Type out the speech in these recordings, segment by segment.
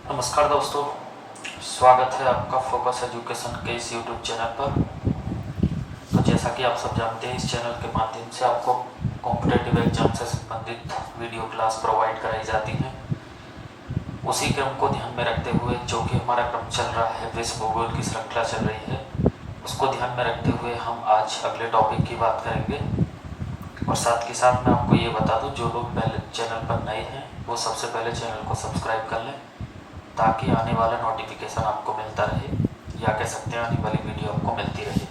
नमस्कार दोस्तों, स्वागत है आपका फोकस एजुकेशन के इस यूट्यूब चैनल पर। तो जैसा कि आप सब जानते हैं, इस चैनल के माध्यम से आपको कॉम्पिटिटिव एग्जाम से संबंधित वीडियो क्लास प्रोवाइड कराई जाती हैं। उसी क्रम को ध्यान में रखते हुए जो कि हमारा क्रम चल रहा है, विश्व भूगोल की श्रृंखला चल रही है, उसको ध्यान में रखते हुए हम आज अगले टॉपिक की बात करेंगे। और साथ के साथ मैं आपको ये बता दूं, जो लोग पहले चैनल पर नए हैं वो सबसे पहले चैनल को सब्सक्राइब कर लें, ताकि आने वाला नोटिफिकेशन आपको मिलता रहे, या कह सकते हैं आने वाली वीडियो आपको मिलती रहे।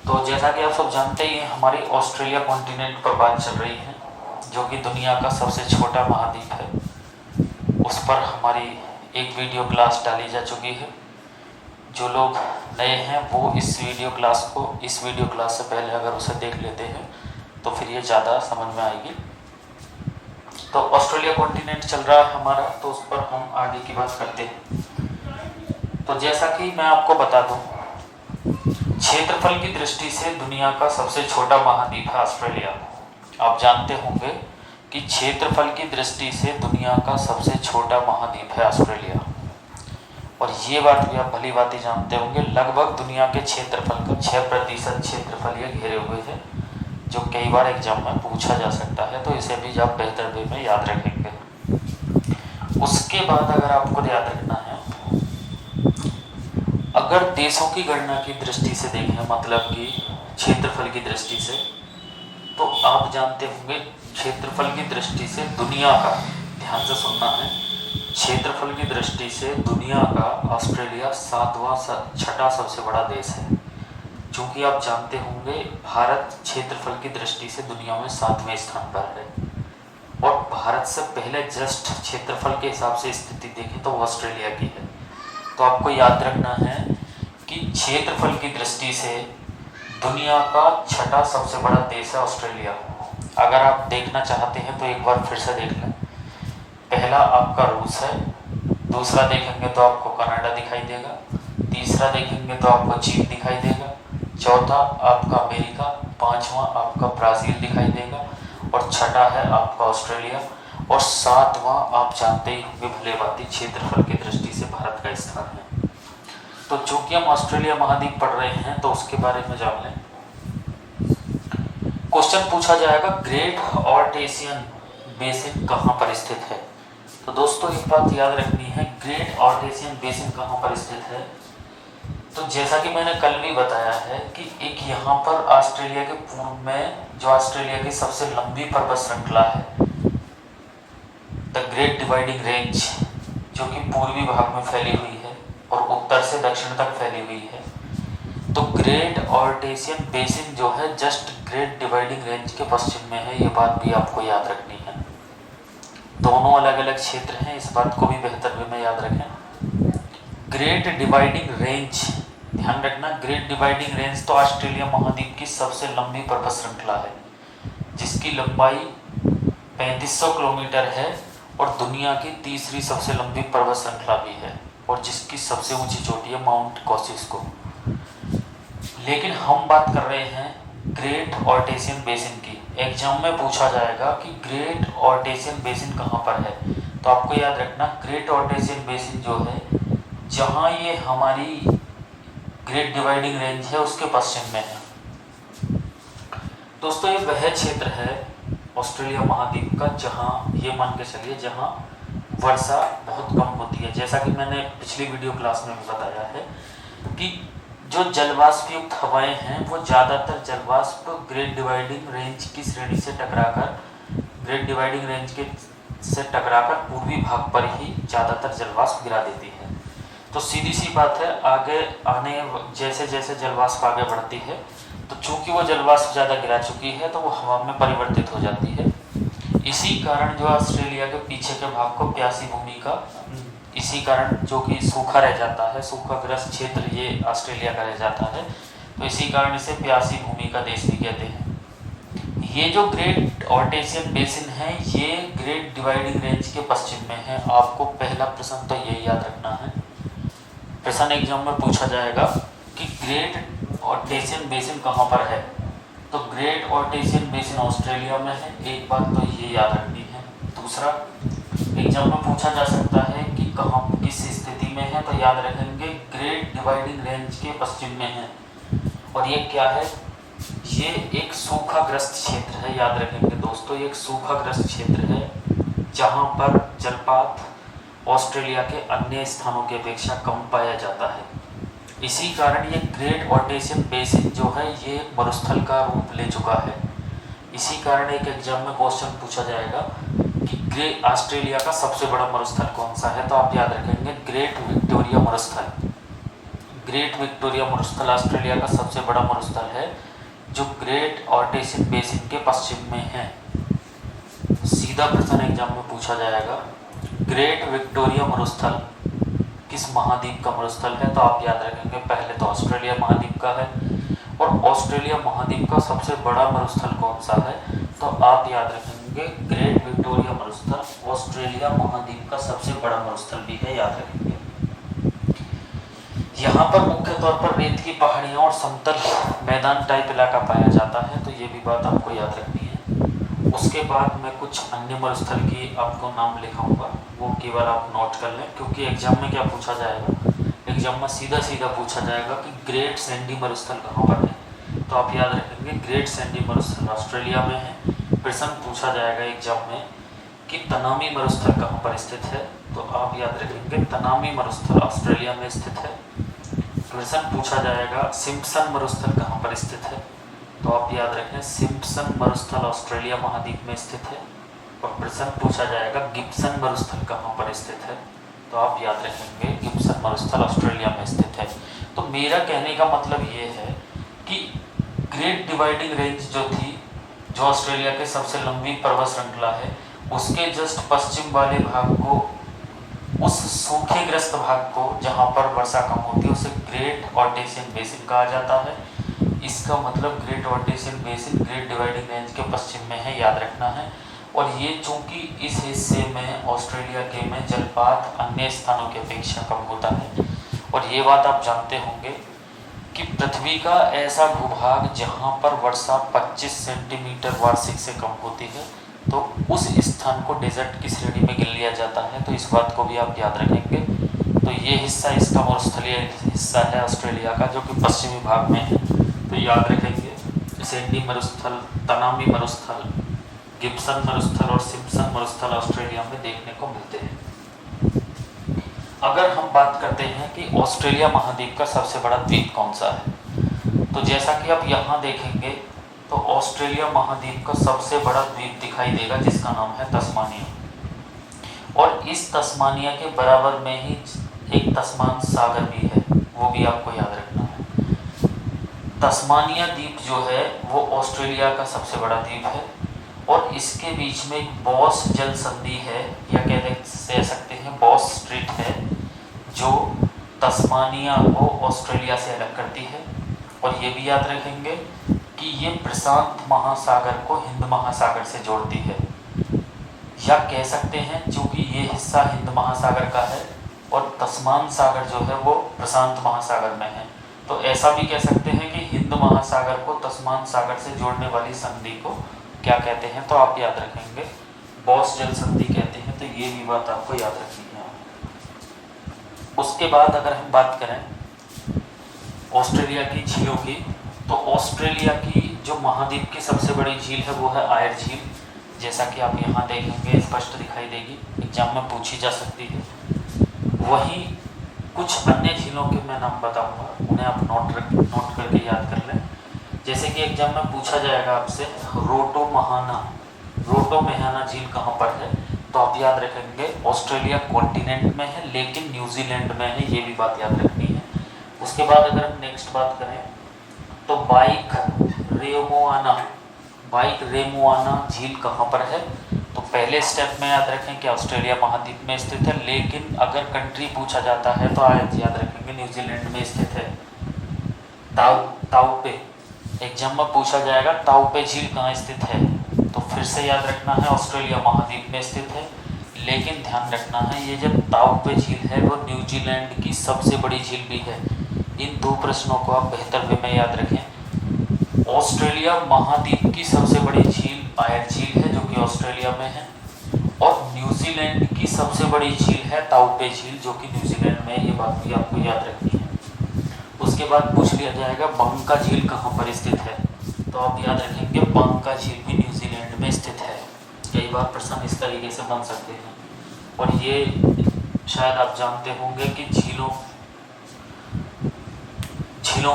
तो जैसा कि आप सब जानते ही हैं, हमारी ऑस्ट्रेलिया कॉन्टिनेंट पर बात चल रही है, जो कि दुनिया का सबसे छोटा महाद्वीप है। उस पर हमारी एक वीडियो क्लास डाली जा चुकी है। जो लोग नए हैं वो इस वीडियो क्लास से पहले अगर उसे देख लेते हैं तो फिर ये ज़्यादा समझ में आएगी। तो ऑस्ट्रेलिया कॉन्टिनेंट चल रहा है हमारा, तो उस पर हम आगे की बात करते हैं। तो जैसा कि मैं आपको बता दूं, क्षेत्रफल की दृष्टि से दुनिया का सबसे छोटा महाद्वीप है ऑस्ट्रेलिया। आप जानते होंगे कि क्षेत्रफल की दृष्टि से दुनिया का सबसे छोटा महाद्वीप है ऑस्ट्रेलिया। और ये बात भी आप भली भांति जानते होंगे, लगभग दुनिया के क्षेत्रफल का 6% क्षेत्रफल ये घेरे हुए है, जो कई बार एग्जाम में पूछा जा सकता है। तो इसे भी आप बेहतर वे में याद रखेंगे। उसके बाद अगर आपको याद रखना है, अगर देशों की गणना की दृष्टि से देखें, मतलब कि क्षेत्रफल की दृष्टि से, तो आप जानते होंगे क्षेत्रफल की दृष्टि से दुनिया का, ध्यान से सुनना है, क्षेत्रफल की दृष्टि से दुनिया का ऑस्ट्रेलिया छठा सबसे बड़ा देश है। क्योंकि आप जानते होंगे भारत क्षेत्रफल की दृष्टि से दुनिया में 7वें स्थान पर है, और भारत से पहले जस्ट क्षेत्रफल के हिसाब से स्थिति देखें तो ऑस्ट्रेलिया की है। तो आपको याद रखना है कि क्षेत्रफल की दृष्टि से दुनिया का छठा सबसे बड़ा देश है ऑस्ट्रेलिया। अगर आप देखना चाहते हैं तो एक बार फिर से देख लें। पहला आपका रूस है, दूसरा देखेंगे तो आपको कनाडा दिखाई देगा, तीसरा देखेंगे तो आपको चीन दिखाई देगा, चौथा आपका अमेरिका, पांचवा आपका ब्राज़ील दिखाई देगा, और छठा है आपका ऑस्ट्रेलिया, और सातवां आप जानते ही होंगे भले भांति क्षेत्रफल की दृष्टि से भारत का स्थान है। तो चूंकि हम ऑस्ट्रेलिया महाद्वीप पढ़ रहे हैं तो उसके बारे में जान लें। क्वेश्चन पूछा जाएगा, ग्रेट ऑर्टेशियन बेसिन कहाँ पर स्थित है। तो दोस्तों एक बात याद रखनी है, ग्रेट ऑर्टेशियन बेसिन कहाँ पर स्थित है। तो जैसा कि मैंने कल भी बताया है कि एक यहाँ पर ऑस्ट्रेलिया के पूर्व में जो ऑस्ट्रेलिया की सबसे लंबी पर्वत श्रृंखला है, द ग्रेट डिवाइडिंग रेंज, जो कि पूर्वी भाग में फैली हुई है और उत्तर से दक्षिण तक फैली हुई है। तो ग्रेट ऑर्टेशियन बेसिन जो है जस्ट ग्रेट डिवाइडिंग रेंज के पश्चिम में है। ये बात भी आपको याद रखनी है। दोनों अलग अलग क्षेत्र हैं, इस बात को भी बेहतर वे में याद रखें। ग्रेट डिवाइडिंग रेंज, ध्यान रखना, ग्रेट डिवाइडिंग रेंज तो ऑस्ट्रेलिया महाद्वीप की सबसे लंबी पर्वत श्रृंखला है, जिसकी लंबाई 3500 किलोमीटर है, और दुनिया की तीसरी सबसे लंबी पर्वत श्रृंखला भी है, और जिसकी सबसे ऊंची चोटी है माउंट कोसिस्को। लेकिन हम बात कर रहे हैं ग्रेट ऑर्टेशियन बेसिन की। एग्जाम में पूछा जाएगा कि ग्रेट ऑर्टेशियन बेसिन कहाँ पर है। तो आपको याद रखना, ग्रेट ऑर्टेशियन बेसिन जो है, जहाँ ये हमारी ग्रेट डिवाइडिंग रेंज है उसके पश्चिम में है। दोस्तों ये वह क्षेत्र है ऑस्ट्रेलिया महाद्वीप का जहाँ, ये मान के चलिए, जहाँ वर्षा बहुत कम होती है। जैसा कि मैंने पिछली वीडियो क्लास में भी बताया है कि जो जलवाष्प युक्त हवाएं हैं वो ज़्यादातर जलवाष्प ग्रेट डिवाइडिंग रेंज की श्रेणी से टकराकर, ग्रेट डिवाइडिंग रेंज के से टकराकर पूर्वी भाग पर ही ज़्यादातर जलवाष्प गिरा देती है। तो सीधी सी बात है, आगे आने जैसे जैसे जलवाष्प आगे बढ़ती है, तो चूंकि वो जलवाष्प ज़्यादा गिरा चुकी है तो वो हवा में परिवर्तित हो जाती है। इसी कारण जो ऑस्ट्रेलिया के पीछे के भाग को प्यासी भूमि का, इसी कारण जो कि सूखा रह जाता है, सूखाग्रस्त क्षेत्र ये ऑस्ट्रेलिया का रह जाता है, तो इसी कारण इसे प्यासी भूमि का देश भी कहते हैं। ये जो ग्रेट ऑर्टेशियन बेसिन है ये ग्रेट डिवाइडिंग रेंज के पश्चिम में है। आपको पहला प्रश्न तो यही याद रखना है। प्रश्न एग्जाम में पूछा जाएगा कि ग्रेट ऑर्टेशियन बेसिन कहाँ पर है। तो ग्रेट ऑर्टेशियन बेसिन ऑस्ट्रेलिया में है, एक बात तो ये याद रखनी है। दूसरा, एग्जाम में पूछा जा सकता है कि कहाँ किस स्थिति में है, तो याद रखेंगे ग्रेट डिवाइडिंग रेंज के पश्चिम में है। और ये क्या है, ये एक सूखाग्रस्त क्षेत्र है। याद रखेंगे दोस्तों, ये एक सूखाग्रस्त क्षेत्र है जहाँ पर जलपात ऑस्ट्रेलिया के अन्य स्थानों की अपेक्षा कम पाया जाता है। इसी कारण ये ग्रेट ऑर्टेशियन बेसिन जो है ये मरुस्थल का रूप ले चुका है। इसी कारण एक एग्जाम में क्वेश्चन पूछा जाएगा कि ग्रेट ऑस्ट्रेलिया का सबसे बड़ा मरुस्थल कौन सा है, तो आप याद रखेंगे ग्रेट विक्टोरिया मरुस्थल। ग्रेट विक्टोरिया मरुस्थल ऑस्ट्रेलिया का सबसे बड़ा मरुस्थल है जो ग्रेट ऑर्टेशियन बेसिन के पश्चिम में है। सीधा प्रश्न एग्जाम में पूछा जाएगा, ग्रेट विक्टोरिया मरुस्थल किस महाद्वीप का मरुस्थल है, तो आप याद रखेंगे पहले तो ऑस्ट्रेलिया महाद्वीप का है। और ऑस्ट्रेलिया महाद्वीप का सबसे बड़ा मरुस्थल कौन सा है, तो आप याद रखेंगे ग्रेट विक्टोरिया मरुस्थल ऑस्ट्रेलिया महाद्वीप का सबसे बड़ा मरुस्थल भी है। याद रखेंगे यहाँ पर मुख्य तौर पर रेत की पहाड़ियाँ और समतल मैदान टाइप इलाका पाया जाता है, तो ये भी बात आपको याद रखनी है। उसके बाद मैं कुछ अन्य मरुस्थल की आपको नाम लिखाऊंगा, वो केवल आप नोट कर लें, क्योंकि एग्जाम में क्या पूछा जाएगा, एग्जाम में सीधा सीधा पूछा जाएगा कि ग्रेट सैंडी मरुस्थल कहाँ पर है, तो आप याद रखेंगे ग्रेट सैंडी मरुस्थल ऑस्ट्रेलिया में है। प्रश्न पूछा जाएगा एग्जाम में कि तनामी मरुस्थल कहाँ पर स्थित है, तो आप याद रखेंगे तनामी मरुस्थल ऑस्ट्रेलिया में स्थित है। प्रश्न पूछा जाएगा सिम्पसन मरुस्थल कहाँ पर स्थित है, तो आप याद रखें सिम्पसन मरुस्थल ऑस्ट्रेलिया महाद्वीप में स्थित है। और प्रश्न पूछा जाएगा गिब्सन मरुस्थल कहाँ पर स्थित है, तो आप याद रखेंगे गिब्सन मरुस्थल ऑस्ट्रेलिया में स्थित है। तो मेरा कहने का मतलब ये है कि ग्रेट डिवाइडिंग रेंज जो थी, जो ऑस्ट्रेलिया के सबसे लंबी पर्वत श्रृंखला है, उसके जस्ट पश्चिम वाले भाग को, उस सूखेग्रस्त भाग को जहाँ पर वर्षा कम होती है, उसे ग्रेट ऑर्टेशियन बेसिन कहा जाता है। इसका मतलब Great Artesian Basin Great Dividing Range के पश्चिम में है, याद रखना है। और ये चूंकि इस हिस्से में ऑस्ट्रेलिया के में जलपात अन्य स्थानों की अपेक्षा कम होता है। और ये बात आप जानते होंगे कि पृथ्वी का ऐसा भूभाग जहाँ पर वर्षा 25 सेंटीमीटर वार्षिक से कम होती है, तो उस स्थान को डेजर्ट की श्रेणी में गिन लिया जाता है। तो इस बात को भी आप याद रखेंगे। तो ये हिस्सा इसका मरुस्थलीय हिस्सा है ऑस्ट्रेलिया का, जो कि पश्चिमी भाग में है। तो याद रखेंगे सैंडी मरुस्थल, तनामी मरुस्थल, गिब्सन मरुस्थल और सिम्पसन मरुस्थल ऑस्ट्रेलिया में देखने को मिलते हैं। अगर हम बात करते हैं कि ऑस्ट्रेलिया महाद्वीप का सबसे बड़ा द्वीप कौन सा है, तो जैसा कि आप यहाँ देखेंगे तो ऑस्ट्रेलिया महाद्वीप का सबसे बड़ा द्वीप दिखाई देगा जिसका नाम है तस्मानिया। और इस तस्मानिया के बराबर में ही एक तस्मान सागर भी है, वो भी आपको याद रखना है। तस्मानिया द्वीप जो है वो ऑस्ट्रेलिया का सबसे बड़ा द्वीप है और इसके बीच में एक बॉस जल संधि है, या कह सकते हैं बॉस स्ट्रेट है, जो तस्मानिया को ऑस्ट्रेलिया से अलग करती है। और ये भी याद रखेंगे कि ये प्रशांत महासागर को हिंद महासागर से जोड़ती है, या कह सकते हैं क्योंकि ये हिस्सा हिंद महासागर का है और तस्मान सागर जो है वो प्रशांत महासागर में है, तो ऐसा भी कह सकते हैं कि हिंद महासागर को तस्मान सागर से जोड़ने वाली संधि को क्या कहते हैं, तो आप याद रखेंगे बॉस जल संधि कहते हैं। तो ये भी बात आपको याद रखनी है। उसके बाद अगर हम बात करें ऑस्ट्रेलिया की झीलों की, तो ऑस्ट्रेलिया की जो महाद्वीप की सबसे बड़ी झील है वो है आयर झील, जैसा कि आप यहाँ देखेंगे स्पष्ट दिखाई देगी, एग्जाम में पूछी जा सकती है। वहीं कुछ अन्य झीलों के मैं नाम बताऊंगा, उन्हें आप नोट करके याद कर लें। जैसे कि एग्जाम में पूछा जाएगा आपसे रोटो मेहाना झील कहाँ पर है, तो आप याद रखेंगे ऑस्ट्रेलिया कॉन्टिनेंट में है लेकिन न्यूजीलैंड में है, ये भी बात याद रखनी है। उसके बाद अगर हम नेक्स्ट बात करें तो बाइक रेमुआना झील कहाँ पर है, तो पहले स्टेप में याद रखें कि ऑस्ट्रेलिया महाद्वीप में स्थित है, लेकिन अगर कंट्री पूछा जाता है तो याद रखेंगे न्यूजीलैंड में स्थित है। ताउपे एग्जाम में पूछा जाएगा ताउपे झील कहाँ स्थित है, तो फिर से याद रखना है ऑस्ट्रेलिया महाद्वीप में स्थित है, लेकिन ध्यान रखना है ये जब ताउपे झील है वो न्यूजीलैंड की सबसे बड़ी झील भी है। इन दो प्रश्नों को आप बेहतर वे में याद रखें। ऑस्ट्रेलिया महाद्वीप की सबसे बड़ी झील आयर झील है जो कि ऑस्ट्रेलिया में है, और न्यूजीलैंड की सबसे बड़ी झील है ताउपे झील, जो कि न्यूजीलैंड में, ये बात भी आपको याद रखनी है। उसके बाद पूछ लिया जाएगा बंका झील कहाँ पर स्थित है, तो आप याद रखेंगे बंका झील भी न्यूजीलैंड में स्थित है। कई बार प्रश्न इस तरीके से बन सकते हैं। और ये शायद आप जानते होंगे कि झीलों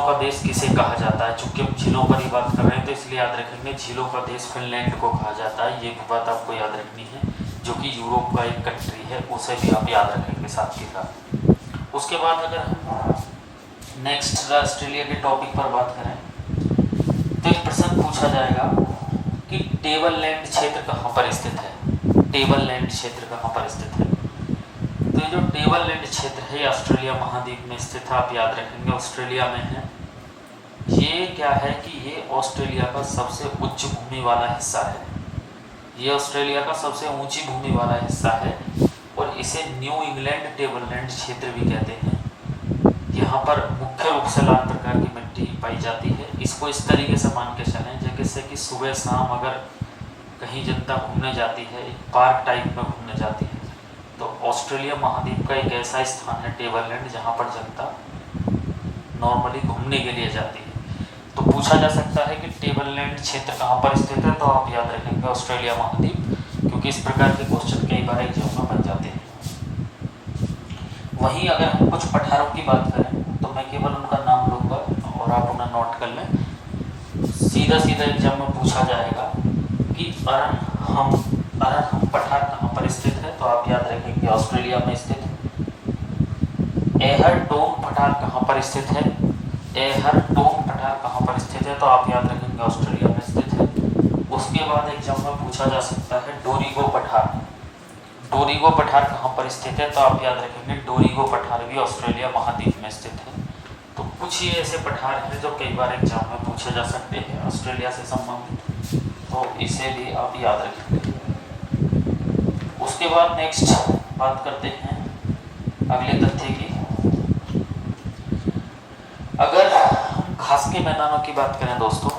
का देश किसे कहा जाता है। चूंकि हम झीलों पर ही बात कर रहे हैं तो इसलिए याद रखेंगे झीलों का देश फिनलैंड को कहा जाता है। ये भी बात आपको याद रखनी है, जो कि यूरोप का एक कंट्री है, उसे भी आप याद रखेंगे साथ के साथ। उसके बाद अगर हम नेक्स्ट ऑस्ट्रेलिया के टॉपिक पर बात करें तो एक प्रश्न पूछा जाएगा कि टेबल लैंड क्षेत्र कहाँ पर स्थित है। टेबल लैंड क्षेत्र कहाँ पर स्थित है, तो ये जो टेबल लैंड क्षेत्र है ऑस्ट्रेलिया महाद्वीप में स्थित है। आप याद रखेंगे ऑस्ट्रेलिया में है। ये क्या है कि ये ऑस्ट्रेलिया का सबसे उच्च भूमि वाला हिस्सा है। ये ऑस्ट्रेलिया का सबसे ऊंची भूमि वाला हिस्सा है और इसे न्यू इंग्लैंड टेबल लैंड क्षेत्र भी कहते हैं। यहाँ पर मुख्य रूप से लाल प्रकार की मिट्टी पाई जाती है। इसको इस तरीके से मान के चलें जैसे कि सुबह शाम अगर कहीं जनता घूमने जाती है, एक पार्क टाइप में घूमने जाती है, तो ऑस्ट्रेलिया महाद्वीप का एक ऐसा स्थान है टेबल लैंड जहाँ पर जनता नॉर्मली घूमने के लिए जाती है। तो पूछा जा सकता है कि टेबल लैंड क्षेत्र कहाँ पर स्थित है, तो आप याद रखेंगे ऑस्ट्रेलिया महाद्वीप, क्योंकि इस प्रकार के क्वेश्चन कई बार एग्जाम में बन जाते हैं। वहीं अगर हम कुछ पठारों की बात करें तो मैं केवल उनका नाम लूँगा और आप उन्हें नोट कर लें। सीधा सीधा एग्जाम में पूछा जाएगा कि अरनहम पठार कहाँ पर स्थित है, तो आप याद रखेंगे ऑस्ट्रेलिया में स्थित है। एहरटोन पठार कहाँ पर स्थित है, एहरटोन पठार कहाँ पर स्थित है, तो आप याद रखेंगे ऑस्ट्रेलिया में स्थित है। उसके बाद एग्जाम में पूछा जा सकता है डोरिगो पठार, डोरिगो पठार कहाँ पर स्थित है, तो आप याद रखेंगे डोरिगो पठार भी ऑस्ट्रेलिया महाद्वीप में स्थित है। तो कुछ ये ऐसे पठार हैं जो कई बार एग्जाम में पूछे जा सकते हैं ऑस्ट्रेलिया से संबंधित, तो इसे भी आप याद रखेंगे। उसके बाद नेक्स्ट बात करते हैं अगले तथ्य की। अगर हम घास के मैदानों की बात करें दोस्तों,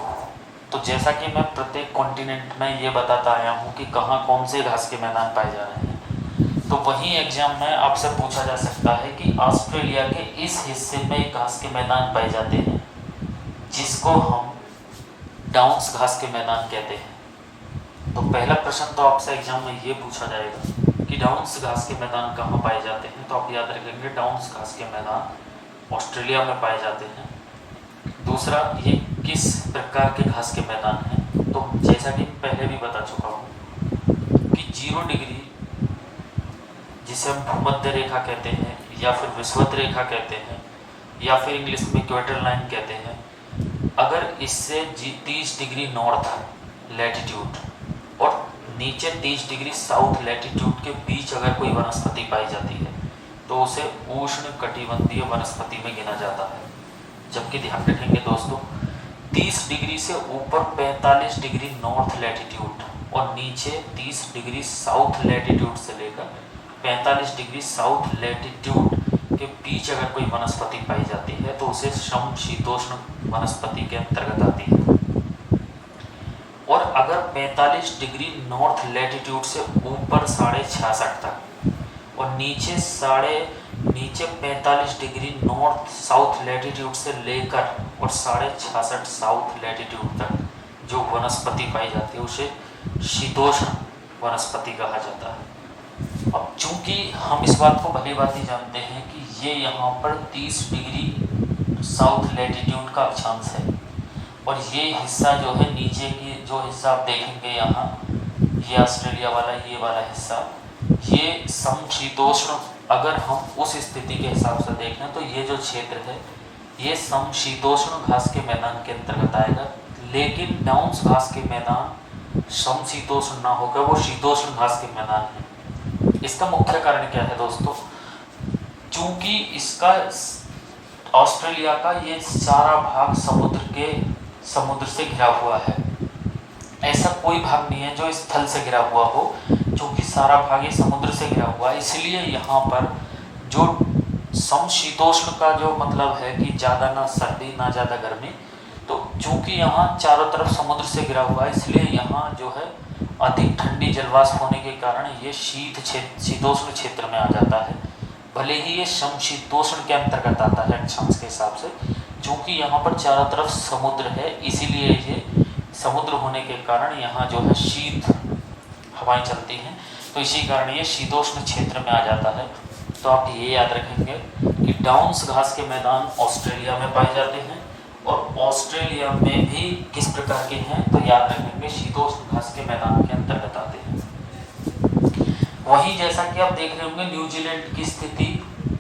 तो जैसा कि मैं प्रत्येक कॉन्टिनेंट में ये बताता आया हूँ कि कहाँ कौन से घास के मैदान पाए जा रहे हैं, तो वहीं एग्जाम में आपसे पूछा जा सकता है कि ऑस्ट्रेलिया के इस हिस्से में घास के मैदान पाए जाते हैं जिसको हम डाउन्स घास के मैदान कहते हैं। तो पहला प्रश्न तो आपसे एग्जाम में ये पूछा जाएगा कि डाउन्स घास के मैदान कहाँ पाए जाते हैं, तो आप याद रखेंगे डाउन्स घास के मैदान ऑस्ट्रेलिया में पाए जाते हैं। दूसरा, ये किस प्रकार के घास के मैदान हैं, तो जैसा कि पहले भी बता चुका हूँ कि 0 डिग्री जिसे हम भूमध्य रेखा कहते हैं या फिर विषुवत रेखा कहते हैं या फिर इंग्लिश में इक्वेटर लाइन कहते हैं, अगर इससे 30 डिग्री नॉर्थ लैटिट्यूड और नीचे 30 डिग्री साउथ लैटिट्यूड के बीच अगर कोई वनस्पति पाई जाती है तो उसे उष्ण कटिबंधीय वनस्पति में गिना जाता है। जबकि ध्यान रखेंगे दोस्तों, 30 डिग्री से ऊपर 45 डिग्री नॉर्थ लैटिट्यूड और नीचे 30 डिग्री साउथ लैटिट्यूड से लेकर 45 डिग्री साउथ लैटिट्यूड के बीच अगर कोई वनस्पति पाई जाती है तो उसे समशीतोष्ण वनस्पति के अंतर्गत आती है। और अगर 45 डिग्री नॉर्थ लैटिट्यूड से ऊपर 66.5 तक और नीचे 45 डिग्री नॉर्थ साउथ लैटिट्यूड से लेकर और 66.5 साउथ लैटिट्यूड तक जो वनस्पति पाई जाती है उसे शीतोष्ण वनस्पति कहा जाता है। अब चूंकि हम इस बात को भली भांति जानते हैं कि ये यहाँ पर 30 डिग्री साउथ लैटिट्यूड का अक्षांश है और ये हिस्सा जो है नीचे की जो हिस्सा आप देखेंगे यहाँ, ये ऑस्ट्रेलिया वाला ये वाला हिस्सा, ये समशीतोष्ण, अगर हम उस स्थिति के हिसाब से देखें तो ये जो क्षेत्र है ये समशीतोष्ण घास के मैदान के अंतर्गत आएगा। लेकिन डाउन्स घास के मैदान समशीतोष्ण ना होकर वो शीतोष्ण घास के मैदान है। इसका मुख्य कारण क्या है दोस्तों, चूंकि इसका ऑस्ट्रेलिया का ये सारा भाग समुद्र से घिरा हुआ है। ऐसा कोई भाग नहीं है जो स्थल से घिरा हुआ हो, क्योंकि सारा भाग ये समुद्र से घिरा हुआ है। इसलिए यहाँ पर जो समशीतोष्ण का जो मतलब है कि ज़्यादा ना सर्दी ना ज़्यादा गर्मी, तो चूंकि यहाँ चारों तरफ समुद्र से घिरा हुआ है इसलिए यहाँ जो है अधिक ठंडी जलवाष्प होने के कारण ये शीतोष्ण क्षेत्र में आ जाता है। भले ही ये समशीतोष्ण के अंतर्गत आता है अक्षांश के हिसाब से, क्योंकि यहाँ पर चारों तरफ समुद्र है, इसीलिए ये समुद्र होने के कारण यहाँ जो है शीत हवाएं चलती हैं, तो इसी कारण ये शीतोष्ण क्षेत्र में आ जाता है। तो आप ये याद रखेंगे कि डाउन्स घास के मैदान ऑस्ट्रेलिया में पाए जाते हैं, और ऑस्ट्रेलिया में भी किस प्रकार के हैं तो याद रखेंगे शीतोष्ण घास के मैदान के अंतर्गत आते हैं। वहीं जैसा कि आप देख रहे होंगे न्यूजीलैंड की स्थिति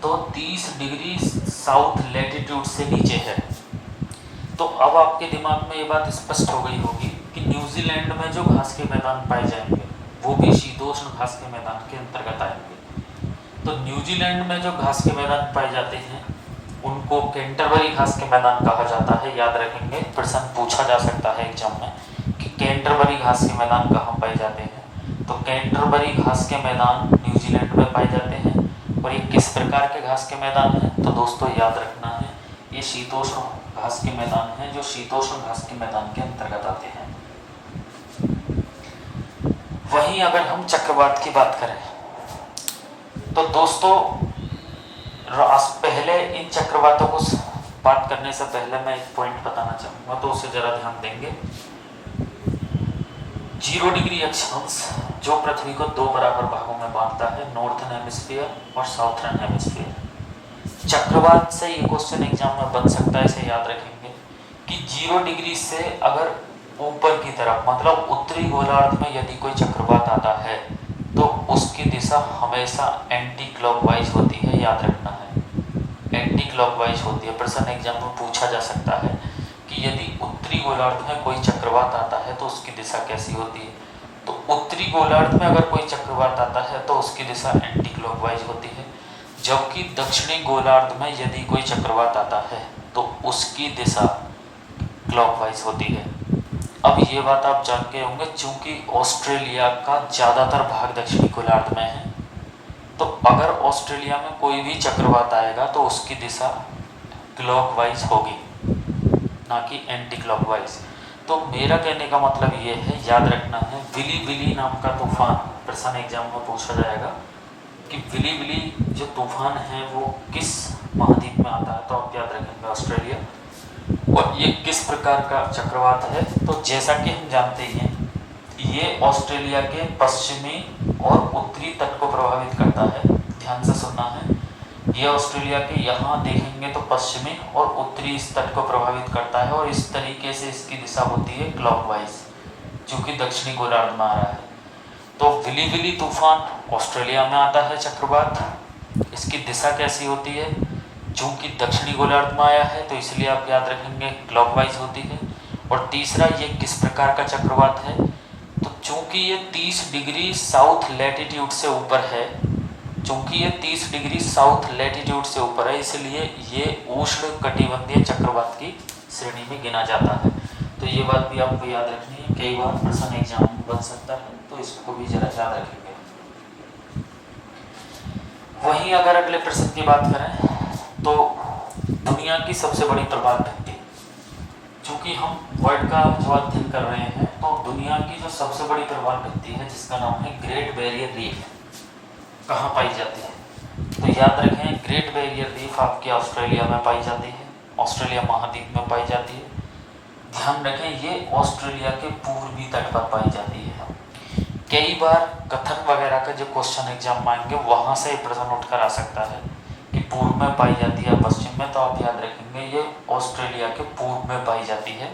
तो 30 डिग्री साउथ लैटिट्यूड से नीचे है। तो अब आपके दिमाग में ये बात स्पष्ट हो गई होगी कि न्यूजीलैंड में जो घास के मैदान पाए जाएंगे वो भी शीतोष्ण घास के मैदान के अंतर्गत आएंगे। तो न्यूजीलैंड में जो घास के मैदान पाए जाते हैं उनको कैंटरबरी घास के मैदान कहा जाता है। याद रखेंगे, प्रश्न पूछा जा सकता है एग्जाम में कि कैंटरबरी घास के मैदान कहाँ पाए जाते हैं। तो कैंटरबरी घास के मैदान न्यूजीलैंड में पाए जाते हैं। और ये किस प्रकार के घास के मैदान हैं तो दोस्तों याद रखना है, ये शीतोष्ण घास के मैदान हैं जो शीतोष्ण घास के मैदान के अंतर्गत आते हैं। वहीं अगर हम चक्रवात की बात करें तो दोस्तों पहले इन चक्रवातों को बात करने से पहले मैं एक पॉइंट बताना चाहूँगा, तो उसे जरा ध्यान देंगे। 0 डिग्री अक्षांश जो पृथ्वी को 2 बराबर भागों में बांटता है, नॉर्थन हेमिस्फीयर और साउथर्न हेमिस्फीयर। चक्रवात से ये क्वेश्चन एग्जाम में बन सकता है, इसे याद रखेंगे कि 0 डिग्री से अगर ऊपर की तरफ मतलब उत्तरी गोलार्ध में यदि कोई चक्रवात आता है तो उसकी दिशा हमेशा एंटी क्लॉकवाइज होती है। याद रखना है, एंटी क्लॉकवाइज होती है। प्रश्न एग्जाम में पूछा जा सकता है कि यदि उत्तरी गोलार्ध में कोई चक्रवात आता है तो उसकी दिशा कैसी होती है। तो उत्तरी गोलार्ध में अगर कोई चक्रवात आता है तो उसकी दिशा एंटी क्लॉकवाइज होती है, जबकि दक्षिणी गोलार्ध में यदि कोई चक्रवात आता है तो उसकी दिशा क्लॉकवाइज होती है। अब ये बात आप जान के होंगे, चूंकि ऑस्ट्रेलिया का ज़्यादातर भाग दक्षिणी गोलार्ध में है, तो अगर ऑस्ट्रेलिया में कोई भी चक्रवात आएगा तो उसकी दिशा क्लॉकवाइज होगी, ना कि एंटी क्लॉकवाइज। तो मेरा कहने का मतलब ये है, याद रखना है, विली विली नाम का तूफान प्रश्न एग्जाम में पूछा जाएगा कि विली विली जो तूफान है वो किस महाद्वीप में आता है, तो आप याद रखेंगे ऑस्ट्रेलिया। और ये किस प्रकार का चक्रवात है तो जैसा कि हम जानते हैं ये ऑस्ट्रेलिया के पश्चिमी और उत्तरी तट को प्रभावित करता है। ध्यान से सुनना है, ये ऑस्ट्रेलिया के यहाँ देखेंगे तो पश्चिमी और उत्तरी इस तट को प्रभावित करता है, और इस तरीके से इसकी दिशा होती है क्लॉकवाइज, चूँकि दक्षिणी गोलार्ध में आ रहा है। तो विली विली तूफान ऑस्ट्रेलिया में आता है चक्रवात, इसकी दिशा कैसी होती है, चूँकि दक्षिणी गोलार्ध में आया है तो इसलिए आप याद रखेंगे क्लॉकवाइज होती है। और तीसरा, ये किस प्रकार का चक्रवात है, तो चूँकि ये 30 डिग्री साउथ लैटिट्यूड से ऊपर है, चूँकि ये 30 डिग्री साउथ लैटिट्यूड से ऊपर है, इसलिए ये उष्ण कटिबंधीय चक्रवात की श्रेणी में गिना जाता है। तो ये बात भी आपको याद रखनी है, कई बार प्रश्न एग्जाम में बन सकता है, तो इसको भी जरा याद रखेंगे। वहीं अगर अगले प्रश्न की बात करें तो दुनिया की सबसे बड़ी प्रवाल भित्ति, चूँकि हम वर्ल्ड का जो अध्ययन कर रहे हैं तो दुनिया की जो सबसे बड़ी प्रवाल भित्ति है जिसका नाम है ग्रेट बैरियर रीफ, कहाँ पाई जाती है, तो याद रखें ग्रेट बैरियर रीफ आपके ऑस्ट्रेलिया में पाई जाती है, ऑस्ट्रेलिया महाद्वीप में पाई जाती है। ध्यान रखें ये ऑस्ट्रेलिया के पूर्वी तट पर पाई जाती है। कई बार कथन वगैरह का जो क्वेश्चन एग्जाम में आएंगे वहाँ से प्रश्न उठकर आ सकता है कि पूर्व में पाई जाती है पश्चिम में, तो आप याद रखेंगे ये ऑस्ट्रेलिया के पूर्व में पाई जाती है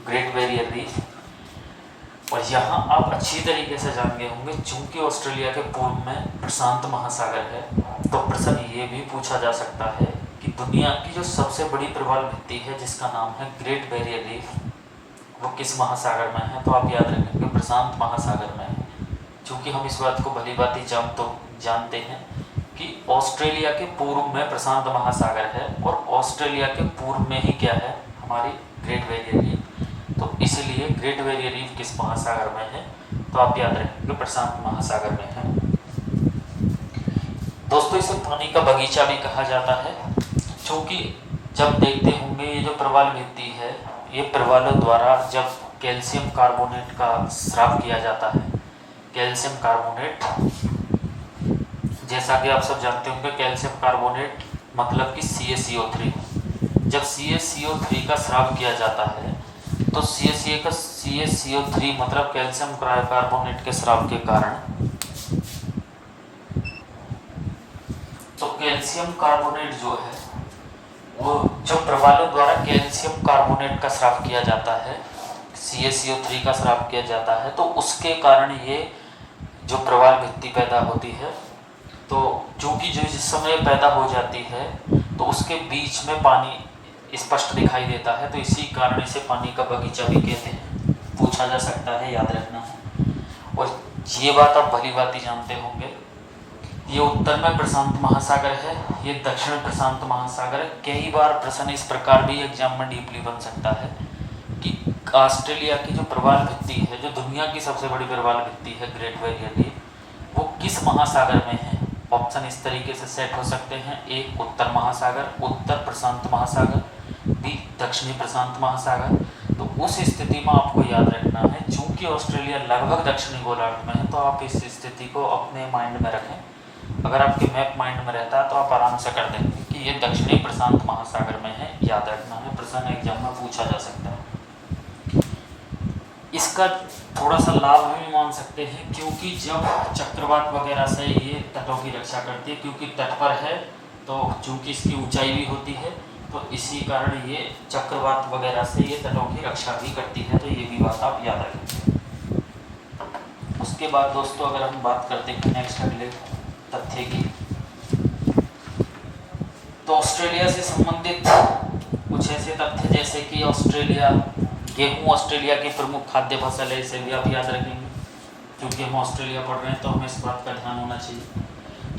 ग्रेट बैरियर रीफ। और यहाँ आप अच्छी तरीके से जान गए होंगे, चूँकि ऑस्ट्रेलिया के पूर्व में प्रशांत महासागर है, तो प्रश्न ये भी पूछा जा सकता है कि दुनिया की जो सबसे बड़ी प्रवाल भित्ति है जिसका नाम है ग्रेट बैरियर रीफ, वो किस महासागर में है, तो आप याद रखेंगे प्रशांत महासागर में है। चूँकि हम इस बात को भली भांति जानते हैं कि ऑस्ट्रेलिया के पूर्व में प्रशांत महासागर है और ऑस्ट्रेलिया के पूर्व में ही क्या है हमारी ग्रेट बैरियर रीफ, तो इसलिए ग्रेट बैरियर रीफ किस महासागर में है, तो आप याद रखेंगे प्रशांत महासागर में है। दोस्तों इसे पानी का बगीचा भी कहा जाता है, क्योंकि जब देखते होंगे ये जो प्रवाल भित्ति है ये प्रवालों द्वारा जब कैल्शियम कार्बोनेट का स्राव किया जाता है। कैल्शियम कार्बोनेट, जैसा कि आप सब जानते होंगे, कैल्शियम कार्बोनेट मतलब कि CaCO3। जब CaCO3 का स्राव किया जाता है तो CaCO3 मतलब कैल्शियम कार्बोनेट के स्राव के कारण, तो कैल्शियम कार्बोनेट जो है वो जब प्रवालों द्वारा कैल्शियम कार्बोनेट का स्राव किया जाता है, CaCO3 का स्राव किया जाता है, तो उसके कारण ये जो प्रवाल भित्ति पैदा होती है, तो चूँकि जो जिस समय पैदा हो जाती है तो उसके बीच में पानी स्पष्ट दिखाई देता है, तो इसी कारण इसे पानी का बगीचा भी कहते हैं। पूछा जा सकता है, याद रखना है। और ये बात आप भली भांति जानते होंगे, ये उत्तर में प्रशांत महासागर है, ये दक्षिण प्रशांत महासागर है। कई बार प्रश्न इस प्रकार भी एग्जाम में डीपली बन सकता है कि ऑस्ट्रेलिया की जो प्रवाल भित्ति है, जो दुनिया की सबसे बड़ी प्रवाल भित्ति है ग्रेट बैरियर रीफ, वो किस महासागर में है। ऑप्शन इस तरीके से सेट हो सकते हैं, A उत्तर महासागर, उत्तर प्रशांत महासागर, B दक्षिणी प्रशांत महासागर। तो उस स्थिति में आपको याद रखना है, चूंकि ऑस्ट्रेलिया लगभग दक्षिणी गोलार्ध में है, तो आप इस स्थिति को अपने माइंड में रखें। अगर आपके मैप माइंड में रहता है तो आप आराम से कर देंगे कि ये दक्षिणी प्रशांत महासागर में है, याद रखना है। प्रश्न एग्जाम में पूछा जा सकता है। इसका थोड़ा सा लाभ भी मान सकते हैं, क्योंकि जब चक्रवात वगैरह से ये तटों की रक्षा करती है, क्योंकि तट पर है तो चूंकि इसकी ऊंचाई भी होती है, तो इसी कारण ये चक्रवात वगैरह से ये तटों की रक्षा भी करती है। तो ये भी बात आप याद रखेंगे। उसके बाद दोस्तों अगर हम बात करते हैं नेक्स्ट अगले तथ्य की, तो ऑस्ट्रेलिया से संबंधित कुछ ऐसे तथ्य जैसे कि गेहूं ऑस्ट्रेलिया की प्रमुख खाद्य फसल है, इसे भी आप याद रखेंगे। क्योंकि हम ऑस्ट्रेलिया पढ़ रहे हैं तो हमें इस बात का ध्यान होना चाहिए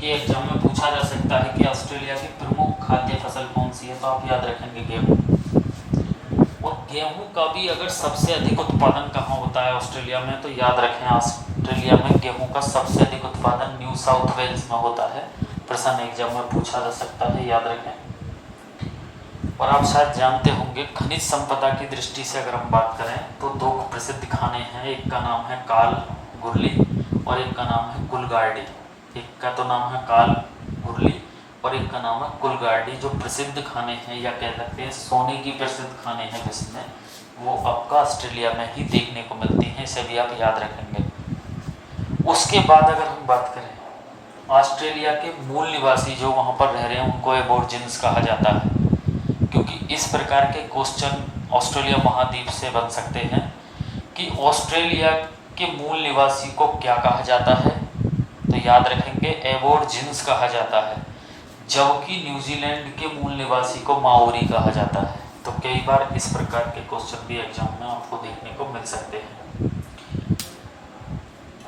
कि एग्जाम में पूछा जा सकता है कि ऑस्ट्रेलिया की प्रमुख खाद्य फसल कौन सी है, तो आप याद रखेंगे गेहूं। और गेहूं का भी अगर सबसे अधिक उत्पादन कहाँ होता है ऑस्ट्रेलिया में, तो याद रखें ऑस्ट्रेलिया में गेहूं का सबसे अधिक उत्पादन न्यू साउथ वेल्स में होता है। प्रश्न एग्जाम में पूछा जा सकता है, याद रखें। और आप शायद जानते होंगे, खनिज संपदा की दृष्टि से अगर हम बात करें तो दो प्रसिद्ध खाने हैं, एक का नाम है काल गुरली और एक का नाम है कुलगार्डी। एक का तो नाम है काल गुरली और एक का नाम है कुलगार्डी। जो प्रसिद्ध खाने हैं या कह सकते हैं सोने की प्रसिद्ध खाने हैं जिसमें, वो आपका ऑस्ट्रेलिया में ही देखने को मिलती हैं, इसे भी आप याद रखेंगे। उसके बाद अगर हम बात करें, ऑस्ट्रेलिया के मूल निवासी जो वहाँ पर रह रहे हैं उनको एबोर्जिन्स कहा जाता है, क्योंकि इस प्रकार के क्वेश्चन ऑस्ट्रेलिया महाद्वीप से बन सकते हैं कि ऑस्ट्रेलिया के मूल निवासी को क्या कहा जाता है, तो याद रखेंगे एबोर्जिन्स कहा जाता है, जबकि न्यूजीलैंड के मूल निवासी को माओरी कहा जाता है। तो कई बार इस प्रकार के क्वेश्चन भी एग्जाम में आपको देखने को मिल सकते हैं।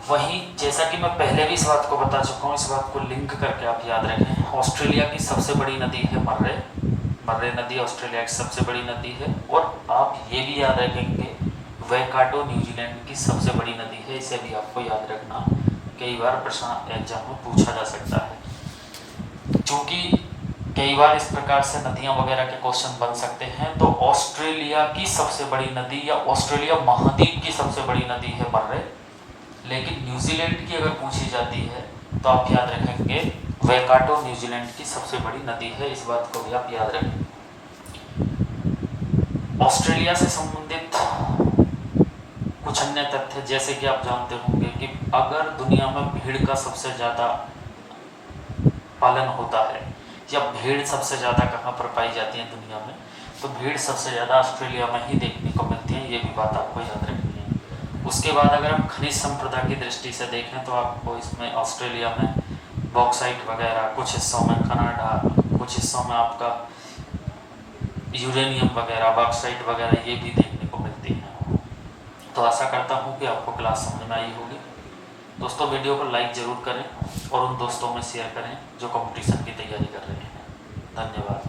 वहीं जैसा कि मैं पहले भी इस बात को बता चुका हूँ, इस बात को लिंक करके आप याद रखें, ऑस्ट्रेलिया की सबसे बड़ी नदी है मर्रे नदी ऑस्ट्रेलिया की सबसे बड़ी नदी है। और आप ये भी याद रखेंगे वैकाटो न्यूजीलैंड की सबसे बड़ी नदी है, इसे भी आपको याद रखना, कई बार प्रश्न एग्जाम में पूछा जा सकता है। चूँकि कई बार इस प्रकार से नदियाँ वगैरह के क्वेश्चन बन सकते हैं, तो ऑस्ट्रेलिया की सबसे बड़ी नदी या ऑस्ट्रेलिया महाद्वीप की सबसे बड़ी नदी है मर्रे, लेकिन न्यूजीलैंड की अगर पूछी जाती है तो आप याद रखेंगे वैकाटो न्यूजीलैंड की सबसे बड़ी नदी है, इस बात को भी आप याद रखें। ऑस्ट्रेलिया से संबंधित कुछ अन्य तथ्य जैसे कि आप जानते होंगे कि अगर दुनिया में भीड़ का सबसे ज़्यादा पालन होता है या भीड़ सबसे ज़्यादा कहाँ पर पाई जाती है दुनिया में, तो भीड़ सबसे ज़्यादा ऑस्ट्रेलिया में ही देखने को मिलती है, ये भी बात आपको याद रखनी है। उसके बाद अगर हम खनिज संपदा की दृष्टि से देखें तो आपको इसमें ऑस्ट्रेलिया में बॉक्साइट वगैरह, कुछ हिस्सों में कनाडा, कुछ हिस्सों में आपका यूरेनियम वगैरह, बॉक्साइट वगैरह, ये भी देखने को मिलती हैं। तो आशा करता हूँ कि आपको क्लास समझ में आई होगी। दोस्तों वीडियो को लाइक ज़रूर करें और उन दोस्तों में शेयर करें जो कंपटीशन की तैयारी कर रहे हैं। धन्यवाद।